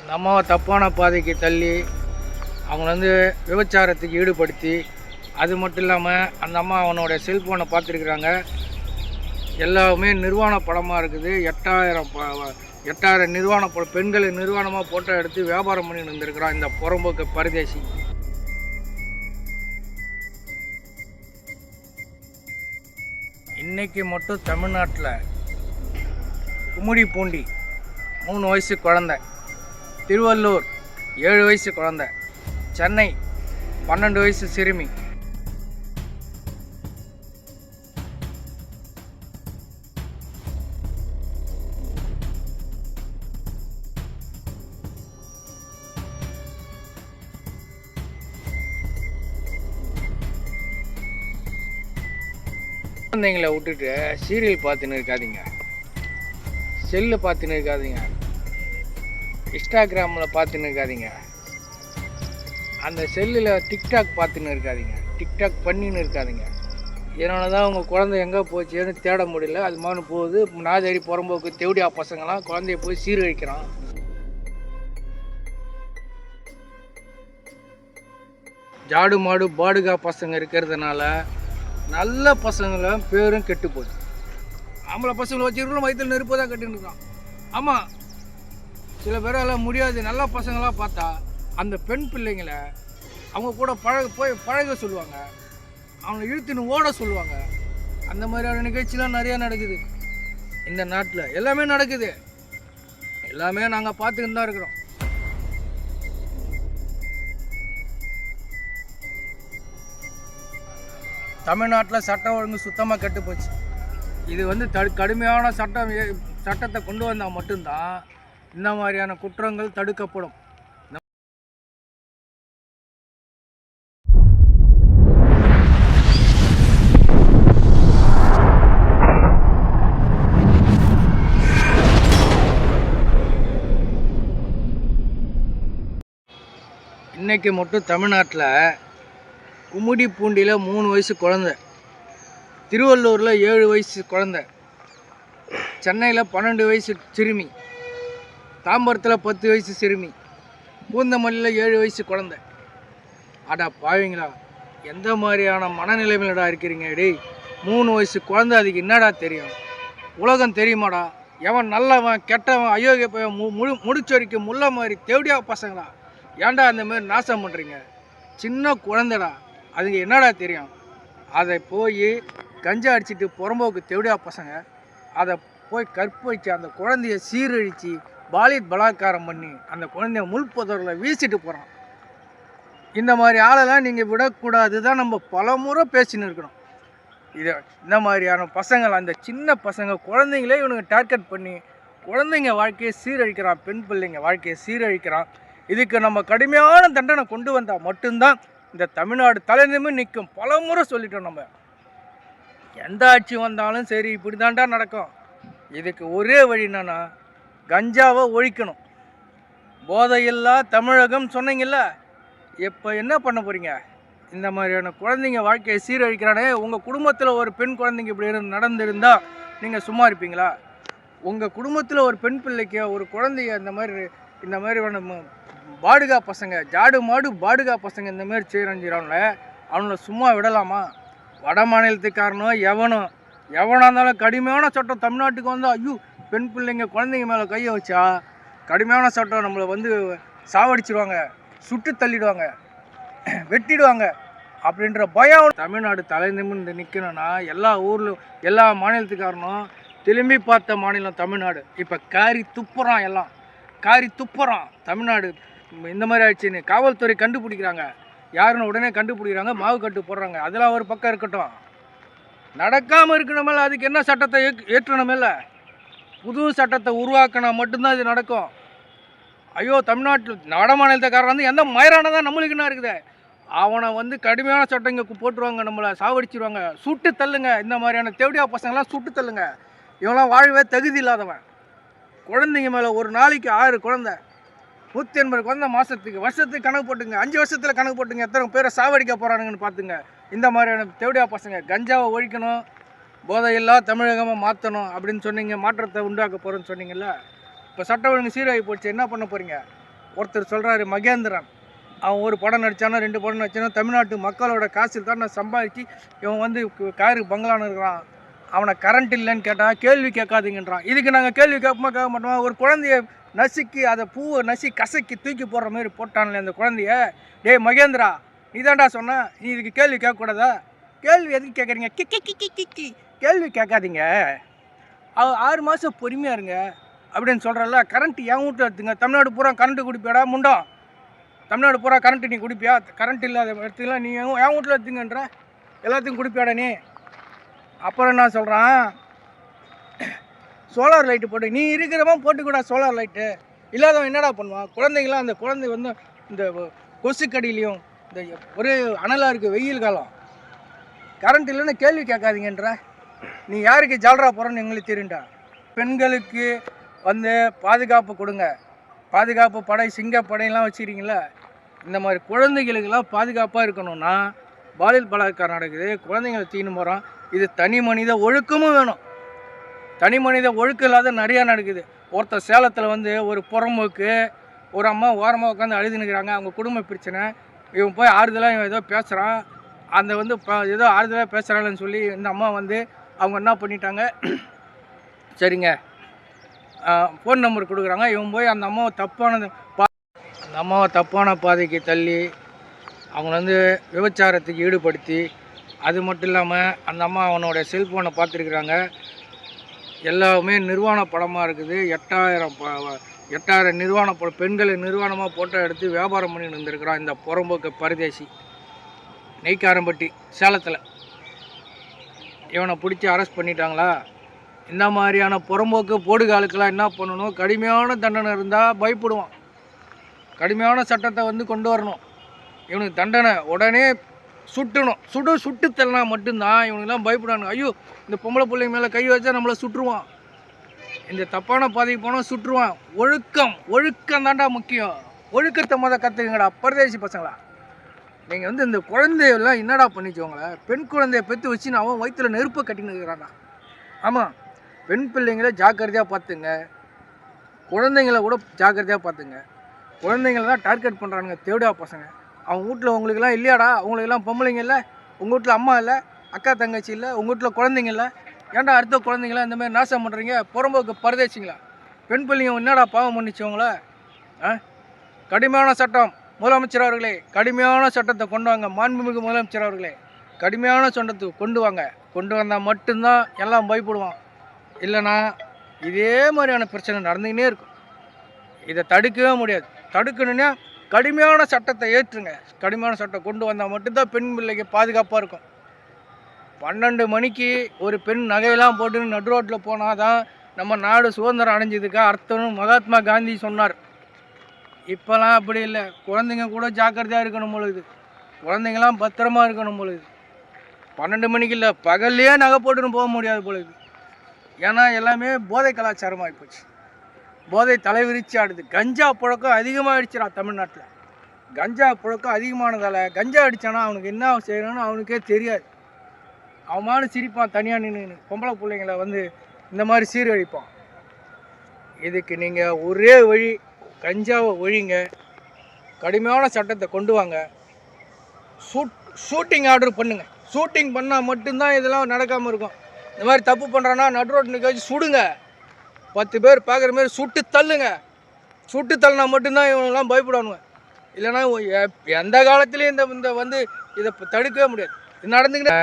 அந்த அம்மாவை தப்பான பாதைக்கு தள்ளி அவங்கள வந்து விபச்சாரத்துக்கு ஈடுபடுத்தி, அது மட்டும் இல்லாமல் அந்த அம்மா அவனோட செல்ஃபோனை பார்த்துருக்குறாங்க. எல்லாமே நிர்வாண படமாக இருக்குது. 8000 நிர்வாண படம், பெண்களை நிர்வாணமாக ஃபோட்டோ எடுத்து வியாபாரம் பண்ணிட்டு வந்துருக்கிறான் இந்த புறம்போக்கு பரதேசி. இன்றைக்கி மட்டும் தமிழ்நாட்டில் கும்மிடிப்பூண்டி 3 வயசு குழந்தை, திருவள்ளூர் 7 வயசு குழந்தை, சென்னை 12 வயசு சிறுமி, குழந்தைங்களை விட்டுட்டு சீரியல் பார்த்துன்னு இருக்காதீங்க, செல்லு பார்த்துன்னு இருக்காதீங்க, இன்ஸ்டாகிராமில் பார்த்துன்னு இருக்காதீங்க, அந்த செல்லில் டிக்டாக் பார்த்துன்னு இருக்காதீங்க, டிக்டாக் பண்ணின்னு இருக்காதீங்க. இதனால தான் உங்கள் குழந்தை எங்கே போச்சுன்னு தேட முடியல. அது மாதிரி போகுது. நாதேரி புறம்போக்கு தேவடியா பசங்களாம் குழந்தைய போய் சீரழிக்கிறான். ஜாடு மாடு பாடுகா பசங்க இருக்கிறதுனால நல்ல பசங்களும் பேரும் கெட்டு போகுது. ஆம்பளை பசங்களை வச்சுருக்கோம், வயிற்றில் நெருப்பு தான் கட்டின்னு இருக்கான். ஆமாம், சில பேரால் முடியாது. நல்ல பசங்களாக பார்த்தா அந்த பெண் பிள்ளைங்களை அவங்க கூட பழக சொல்லுவாங்க, அவங்களை இழுத்துன்னு ஓட சொல்லுவாங்க. அந்த மாதிரியான நிகழ்ச்சிலாம் நிறையா நடக்குது இந்த நாட்டில். எல்லாமே நடக்குது, எல்லாமே நாங்கள் பார்த்துக்கிட்டு தான் இருக்கிறோம். தமிழ்நாட்டில் சட்டம் ஒழுங்கு சுத்தமாக கெட்டு போச்சு. இது வந்து கடுமையான சட்டத்தை கொண்டு வந்தால் மட்டும்தான் இந்த மாதிரியான குற்றங்கள் தடுக்கப்படும். இன்றைக்கி மட்டும் தமிழ்நாட்டில் கும்மிடிப்பூண்டியில் 3 வயசு குழந்தை, திருவள்ளூரில் 7 வயசு குழந்தை, சென்னையில் 12 வயசு சிறுமி, தாம்பரத்தில் 10 வயசு சிறுமி, பூந்தமல்லியில் 7 வயசு குழந்தை. அடா பாவீங்களா, எந்த மாதிரியான மனநிலைமையிலடா இருக்கிறீங்க? டேய், 3 வயசு குழந்தை, அதுக்கு என்னடா தெரியும்? உலகம் தெரியுமாடா? எவன் நல்லவன் கெட்டவன் அயோக்கிய பையன் முடிச்சொரிக்கு முள்ள மாதிரி தேவடியா பசங்களா, ஏன்டா அந்த மாதிரி நாசம் பண்ணுறீங்க? சின்ன குழந்தைடா, அதுக்கு என்னடா தெரியும்? அதை போய் கஞ்சா அடிச்சுட்டு புறம்போக்கு தேவடியா பசங்க அதை போய் கற்பழித்து அந்த குழந்தைய சீரழித்து பாலியல் பலாத்காரம் பண்ணி அந்த குழந்தைய முள்புதரில் வீசிட்டு போகிறான். இந்த மாதிரி ஆளெல்லாம் நீங்கள் விடக்கூடாது தான் நம்ம பல முறை பேசின்னு இருக்கணும். இந்த மாதிரியான பசங்கள், அந்த சின்ன பசங்க குழந்தைங்களே இவனுங்க டார்கெட் பண்ணி குழந்தைங்க வாழ்க்கையை சீரழிக்கிறான், பெண் பிள்ளைங்க வாழ்க்கையை சீரழிக்கிறான். இதுக்கு நம்ம கடுமையான தண்டனை கொண்டு வந்தால் மட்டும்தான் இந்த தமிழ்நாடு தலைநிமிர்ந்து நிற்கும். பல முறை சொல்லிட்டோம். நம்ம எந்த ஆட்சி வந்தாலும் சரி இப்படி தாண்டா நடக்கும். இதுக்கு ஒரே வழி என்னன்னா, கஞ்சாவை ஒழிக்கணும். போதையில்லா தமிழகம் சொன்னீங்கல்ல, இப்போ என்ன பண்ண போகிறீங்க? இந்த மாதிரியான குழந்தைங்க வாழ்க்கையை சீரழிக்கிறானே, உங்கள் குடும்பத்தில் ஒரு பெண் குழந்தைங்க இப்படி நடந்திருந்தால் நீங்கள் சும்மா இருப்பீங்களா? உங்கள் குடும்பத்தில் ஒரு பெண் பிள்ளைக்கு ஒரு குழந்தைய இந்த மாதிரி பாடுகா பசங்க, ஜாடு மாடு பாடுகா பசங்க இந்த மாதிரி சீரழிஞ்சிடறாங்கள, அவங்கள சும்மா விடலாமா? வட மாநிலத்துக்காரனோ எவனாக இருந்தாலும் கடுமையான சட்டம் தமிழ்நாட்டுக்கு வந்தால், ஐயோ பெண் பிள்ளைங்க குழந்தைங்க மேலே கையை வச்சா கடுமையான சட்டம் நம்மளை வந்து சாவடிச்சிடுவாங்க, சுட்டு தள்ளிடுவாங்க, வெட்டிடுவாங்க அப்படின்ற பயம். தமிழ்நாடு தலை நிமிர்ந்து நிற்கணும்னா எல்லா ஊர்லையும் எல்லா மாநிலத்துக்காரனும் திரும்பி பார்த்த மாநிலம் தமிழ்நாடு. இப்போ காரி துப்புறான் தமிழ்நாடு. இந்த மாதிரி ஆயிடுச்சுன்னு காவல்துறை கண்டுபிடிக்கிறாங்க, யாருன்னு உடனே கண்டுபிடிக்கிறாங்க, மாவு கட்டு போடுறாங்க. அதெல்லாம் ஒரு பக்கம் இருக்கட்டும், நடக்காமல் இருக்கணுமில்ல, அதுக்கு என்ன சட்டத்தை ஏற்றணுமில்ல, புது சட்டத்தை உருவாக்கினா மட்டும்தான் இது நடக்கும். ஐயோ, தமிழ்நாட்டில் வட மாநிலத்துக்காரன் வந்து எந்த மயிரானதான் நம்மளுக்கு என்ன இருக்குது? அவனை வந்து கடுமையான சட்டம் இங்கே போட்டுருவாங்க, நம்மளை சாவடிச்சிருவாங்க, சுட்டு தள்ளுங்க. இந்த மாதிரியான தேவடியா பசங்களாம் சுட்டு தள்ளுங்க. இவங்களாம் வாழவே தகுதி இல்லாதவன். குழந்தைங்க மேலே ஒரு நாளைக்கு 6 குழந்தை, 180 குழந்தை வருஷத்துக்கு கணக்கு போட்டுங்க, 5 வருஷத்தில் கணக்கு போட்டுங்க, எத்தனை பேரை சாவடிக்க போகிறானுங்கன்னு பார்த்துங்க. இந்த மாதிரியான தேவடியா பசங்க கஞ்சாவை ஒழிக்கணும், போதையில்லா தமிழகமாக மாற்றணும் அப்படின்னு சொன்னீங்க, மாற்றத்தை உண்டாக்க போகிறோன்னு சொன்னீங்கல்ல. இப்போ சட்ட ஒழுங்கு சீராகி போச்சு, என்ன பண்ண போகிறீங்க? ஒருத்தர் சொல்கிறாரு மகேந்திரன், அவன் ஒரு படம் நடித்தானோ 2 படம் நடித்தானோ தமிழ்நாட்டு மக்களோட காசு தான் நான் சம்பாதிச்சு இவன் வந்து காரு பங்களான்னு இருக்கிறான், அவனை கரண்ட் இல்லைன்னு கேட்டால் கேள்வி கேட்காதீங்கன்றான். இதுக்கு நாங்கள் கேள்வி கேட்க மாட்டோம். ஒரு குழந்தைய நசுக்கி அதை பூவை கசக்கி தூக்கி போடுற மாதிரி போட்டான்ல அந்த குழந்தைய. டேய் மகேந்திரா, நீ தான்டா சொன்ன, நீ இதுக்கு கேள்வி கேட்கக்கூடாதா? கேள்வி எதுக்கு கேட்குறீங்க? கி கேள்வி கேட்காதீங்க, 6 மாதம் பொறுமையாக இருங்க அப்படின்னு சொல்கிறல்ல. கரண்ட்டு என் வீட்டில் எடுத்துங்க. தமிழ்நாடு பூரா கரண்ட்டு குடிப்பியாடா முண்டம்? தமிழ்நாடு பூரா கரண்ட்டு நீ குடிப்பியா? கரண்ட் இல்லாத இடத்துக்குலாம் நீ என் வீட்டில் எடுத்துங்கன்ற எல்லாத்துக்கும் குடிப்பியாடா நீ? அப்புறம் என்ன சொல்கிறான், சோலார் லைட்டு போட்டு நீ இருக்கிறவன் போட்டுக்கூடா சோலார் லைட்டு. இல்லாதவன் என்னடா பண்ணுவான்? குழந்தைங்களாம் அந்த குழந்தை வந்து இந்த கொசுக்கடியிலையும் இந்த ஒரே அனலாக இருக்குது, வெயில் காலம், கரண்ட் இல்லைன்னு கேள்வி கேட்காதீங்கன்ற. நீ யாருக்கு ஜால்ரா போகிறோன்னு எங்களுக்கு தெரியுண்டா. பெண்களுக்கு வந்து பாதுகாப்பு கொடுங்க. பாதுகாப்பு படை, சிங்கப்படையெல்லாம் வச்சுக்கிறீங்களா? இந்த மாதிரி குழந்தைகளுக்கெல்லாம் பாதுகாப்பாக இருக்கணும்னா பாலியல் பலாத்காரம் நடக்குது, குழந்தைங்களை தீனு போகிறோம். இது தனி மனித ஒழுக்கமும் வேணும். தனி மனித ஒழுக்கம் இல்லாத நிறையா நடக்குது. ஒருத்தர் சேலத்தில் வந்து ஒரு புறம்போக்கு ஒரு அம்மா ஓரமாக உட்காந்து அழுதுனுக்கிறாங்க, அவங்க குடும்ப பிரச்சனை. இவன் போய் ஆறுதலாக இவன் ஏதோ பேசுகிறான், அந்த வந்து ஏதோ ஆறுதலாக பேசுகிறாங்கன்னு சொல்லி இந்த அம்மா வந்து அவங்க என்ன பண்ணிட்டாங்க, சரிங்க ஃபோன் நம்பர் கொடுக்குறாங்க. இவன் போய் அந்த அம்மாவை தப்பான பாதைக்கு தள்ளி அவங்கள வந்து விபச்சாரத்துக்கு ஈடுபடுத்தி, அது மட்டும் இல்லாமல் அந்த அம்மா அவனோட செல்ஃபோனை பார்த்துருக்குறாங்க. எல்லாமே நிர்வாண படமாக இருக்குது. 8000 நிர்வாண படம், பெண்களை நிர்வாணமாக ஃபோட்டோ எடுத்து வியாபாரம் பண்ணி இருந்திருக்கிறான் இந்த புறம்போக்கு பரதேசி. நெய்க்காரம்பட்டி சேலத்தில் இவனை பிடிச்சி அரெஸ்ட் பண்ணிட்டாங்களா? இந்த மாதிரியான புறம்போக்கு போடுகாலுக்கெல்லாம் என்ன பண்ணணும், கடுமையான தண்டனை இருந்தால் பயப்படுவான். கடுமையான சட்டத்தை வந்து கொண்டு வரணும். இவனுக்கு தண்டனை உடனே சுட்டணும். சுட்டு தள்ளனா மட்டும்தான் இவனுக்கெல்லாம் பயப்படானுங்க. ஐயோ, இந்த பொம்பளை பிள்ளைங்க மேலே கை வச்சா நம்மளை சுட்டுருவான், இந்த தப்பான பாதைக்கு போனால் சுட்டுருவான். ஒழுக்கம் தாண்டா முக்கியம். ஒழுக்கத்தை கற்றுக்குங்கடா பரதேசி பசங்களா. நீங்கள் வந்து இந்த குழந்தையெல்லாம் என்னடா பண்ணிச்சவங்கள, பெண் குழந்தைய பெற்று வச்சு அவன் வயிற்றில் நெருப்பை கட்டின்னு இருக்கிறான்டா. ஆமாம், பெண் பிள்ளைங்கள ஜாக்கிரதையாக பார்த்துங்க, குழந்தைங்கள கூட ஜாக்கிரதையாக பார்த்துங்க. குழந்தைங்கள தான் டார்கெட் பண்ணுறானுங்க தேவடா பசங்க. அவங்க வீட்டில் உங்களுக்கெல்லாம் இல்லையாடா? உங்களுக்கெல்லாம் பொம்பளைங்க இல்லை, உங்கள் வீட்டில் அம்மா இல்லை, அக்கா தங்கச்சி இல்லை, உங்கள் வீட்டில் குழந்தைங்க இல்லை, ஏன்டா அடுத்த குழந்தைங்களா இந்த மாதிரி நாசம் பண்ணுறீங்க? புறம்போக்கு பரதேசிங்களா. பெண் பிள்ளைங்க என்னடா பாவம் பண்ணிச்சவங்கள? கடுமையான சட்டம் முதலமைச்சர் அவர்களே, கடுமையான சட்டத்தை கொண்டு வாங்க. மாண்புமிகு முதலமைச்சர் அவர்களே, கடுமையான சட்டத்தை கொண்டு வந்தால் மட்டும்தான் எல்லாம் பயப்படுவான். இல்லைனா இதே மாதிரியான பிரச்சனை நடந்துக்கினே இருக்கும். இதை தடுக்கவே முடியாது. தடுக்கணுன்னா கடுமையான சட்டத்தை ஏற்றுங்க. கடுமையான சட்டம் கொண்டு வந்தால் மட்டும்தான் பெண் பிள்ளைக்கு பாதுகாப்பாக இருக்கும். 12 மணிக்கு ஒரு பெண் நகையெல்லாம் போட்டுன்னு நடு ரோட்டில் போனால் தான் நம்ம நாடு சுதந்திரம் அடைஞ்சதுக்கு அர்த்தம்னு மகாத்மா காந்தி சொன்னார். இப்போலாம் அப்படி இல்லை. குழந்தைங்க கூட ஜாக்கிரதையாக இருக்கணும் பொழுது, குழந்தைங்களாம் பத்திரமா இருக்கணும் பொழுது. 12 மணிக்கு இல்லை, பகல்லையே நகை போட்டுன்னு போக முடியாது பொழுது. ஏன்னா எல்லாமே போதை கலாச்சாரமாக போச்சு. போதை தலைவிரிச்சு ஆடுது. கஞ்சா புழக்கம் அதிகமாகிடுச்சுடா தமிழ்நாட்டில். கஞ்சா புழக்கம் அதிகமானதால் கஞ்சா அடித்தானா அவனுக்கு என்ன செய்யணும்னு அவனுக்கே தெரியாது. அவமான சிரிப்பான் தனியாக நின்று. பொம்பளை பிள்ளைங்களை வந்து இந்த மாதிரி சீரழிப்பான். இதுக்கு நீங்கள் ஒரே வழி, கஞ்சாவை ஒழிங்க, கடுமையான சட்டத்தை கொண்டு வாங்க, ஷூட்டிங் ஆர்டர் பண்ணுங்கள். ஷூட்டிங் பண்ணால் மட்டும்தான் இதெல்லாம் நடக்காமல் இருக்கும். இந்த மாதிரி தப்பு பண்ணுறான்னா நடு ரோட்டு நிற்காச்சு சுடுங்க. 10 பேர் பார்க்குற மாதிரி சுட்டு தள்ளுங்க. சுட்டு தள்ளினா மட்டும்தான் இவங்கெல்லாம் பயப்படணுங்க. இல்லைன்னா எந்த காலத்துலேயும் இந்த வந்து இதை தடுக்கவே முடியாது. இது நடந்துக்கிட்ட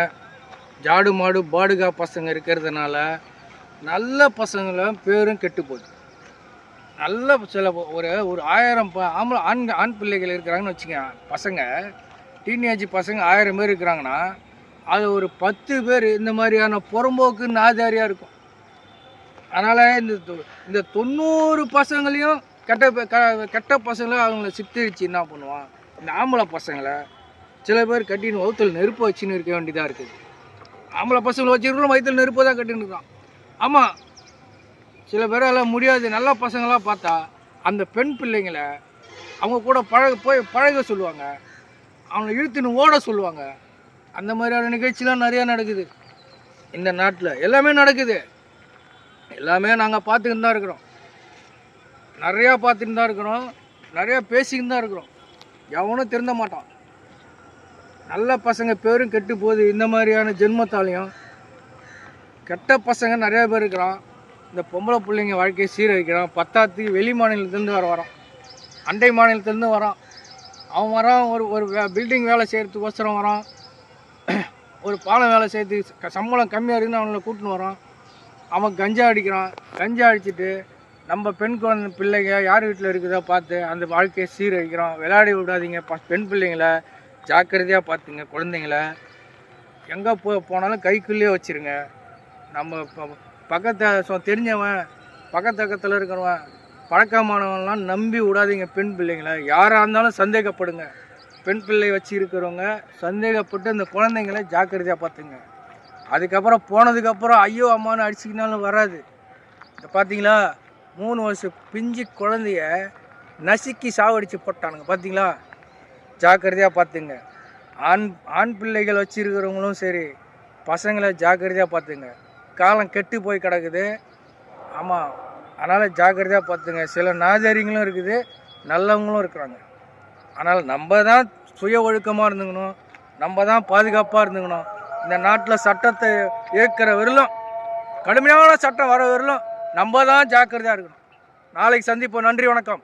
ஜாடு மாடு பாடுகா பசங்க இருக்கிறதுனால நல்ல பசங்களும் பேரும் கெட்டு போகுது. நல்ல சில ஒரு 1000 ஆண் பிள்ளைகள் இருக்கிறாங்கன்னு வச்சுக்கோங்க. பசங்க டீனேஜ் பசங்க 1000 பேர் இருக்கிறாங்கன்னா அது ஒரு 10 பேர் இந்த மாதிரியான புறம்போக்கு நாதாரியாக இருக்கும். அதனால் இந்த 90 பசங்களையும் கெட்ட பசங்களையும் அவங்கள சித்தரிச்சு என்ன பண்ணுவான், இந்த ஆம்பளை பசங்களை சில பேர் கட்டின்னு வயிற்றில் நெருப்பு வச்சுன்னு இருக்க வேண்டியதாக இருக்குது. ஆம்பளை பசங்களை வச்சுருக்கோம் வயிற்றில் நெருப்பு தான் கட்டின்னு இருக்கான். ஆமாம், சில பேரெல்லாம் முடியாது. நல்ல பசங்களாக பார்த்தா அந்த பெண் பிள்ளைங்களை அவங்க கூட பழக சொல்லுவாங்க, அவனை இழுத்துன்னு ஓட சொல்லுவாங்க. அந்த மாதிரியான நிகழ்ச்சிலாம் நிறையா நடக்குது இந்த நாட்டில். எல்லாமே நடக்குது. எல்லாமே நாங்கள் பார்த்துக்கிட்டு தான் இருக்கிறோம், நிறையா பார்த்துட்டு தான் இருக்கிறோம். நிறைய பேசிக்கிட்டு தான் இருக்கிறோம். எவனும் திருந்த மாட்டான். நல்ல பசங்க பேரும் கெட்டு போகுது. இந்த மாதிரியான ஜென்மத்தாலையும் கெட்ட பசங்க நிறைய பேர் இருக்கிறான். இந்த பொம்பளை பிள்ளைங்க வாழ்க்கையை சீரழிக்கிறான். பத்தாத்துக்கு வெளி மாநிலத்துலேருந்து வரான், அண்டை மாநிலத்துலேருந்து வரான். அவன் வரான், ஒரு பில்டிங் வேலை செய்கிறதுக்கோசரம் வரான், ஒரு பாலம் வேலை செய்யறதுக்கு சம்பளம் கம்மியாக இருக்குன்னு அவங்கள கூட்டின்னு வரான். அவன் கஞ்சா அடிக்கிறான். கஞ்சா அடிச்சுட்டு நம்ம பெண் குழந்தை பிள்ளைங்க யார் வீட்டில் இருக்குதோ பார்த்து அந்த வாழ்க்கையை சீரழிக்கிறோம். விளையாடி விடாதீங்க. பெண் பிள்ளைங்களை ஜாக்கிரதையாக பார்த்துங்க. குழந்தைங்கள எங்கே போனாலும் கைக்குள்ளேயே வச்சுருங்க. நம்ம தெரிஞ்சவன் பக்கத்தில் இருக்கிறவன் பழக்கமானவன்லாம் நம்பி விடாதீங்க. பெண் பிள்ளைங்களை யாராக இருந்தாலும் சந்தேகப்படுங்க. பெண் பிள்ளை வச்சு இருக்கிறவங்க சந்தேகப்பட்டு அந்த குழந்தைங்களை ஜாக்கிரதையாக பார்த்துங்க. அதுக்கப்புறம் போனதுக்கப்புறம் ஐயோ அம்மானு அடிச்சிக்கினாலும் வராது. இந்த பார்த்தீங்களா 3 வருஷம் பிஞ்சு குழந்தைய நசுக்கி சாவடிச்சு போட்டானுங்க. பார்த்தீங்களா? ஜாக்கிரதையாக பார்த்துங்க. ஆண் பிள்ளைகள் வச்சுருக்கிறவங்களும் சரி, பசங்களை ஜாக்கிரதையாக பார்த்துங்க. காலம் கெட்டு போய் கிடக்குது. ஆமாம், அதனால் ஜாக்கிரதையாக பார்த்துங்க. சில நாதாரிங்களும் இருக்குது, நல்லவங்களும் இருக்கிறாங்க. ஆனால் நம்ம தான் சுய ஒழுக்கமாக இருந்துக்கணும். நம்ம தான் பாதுகாப்பாக இருந்துக்கணும். இந்த நாட்டில் சட்டத்தை ஏற்கிற வரலும், கடுமையான சட்டம் வர வரலும் நம்ம தான் ஜாக்கிரதையாக இருக்கணும். நாளைக்கு சந்திப்போம். நன்றி, வணக்கம்.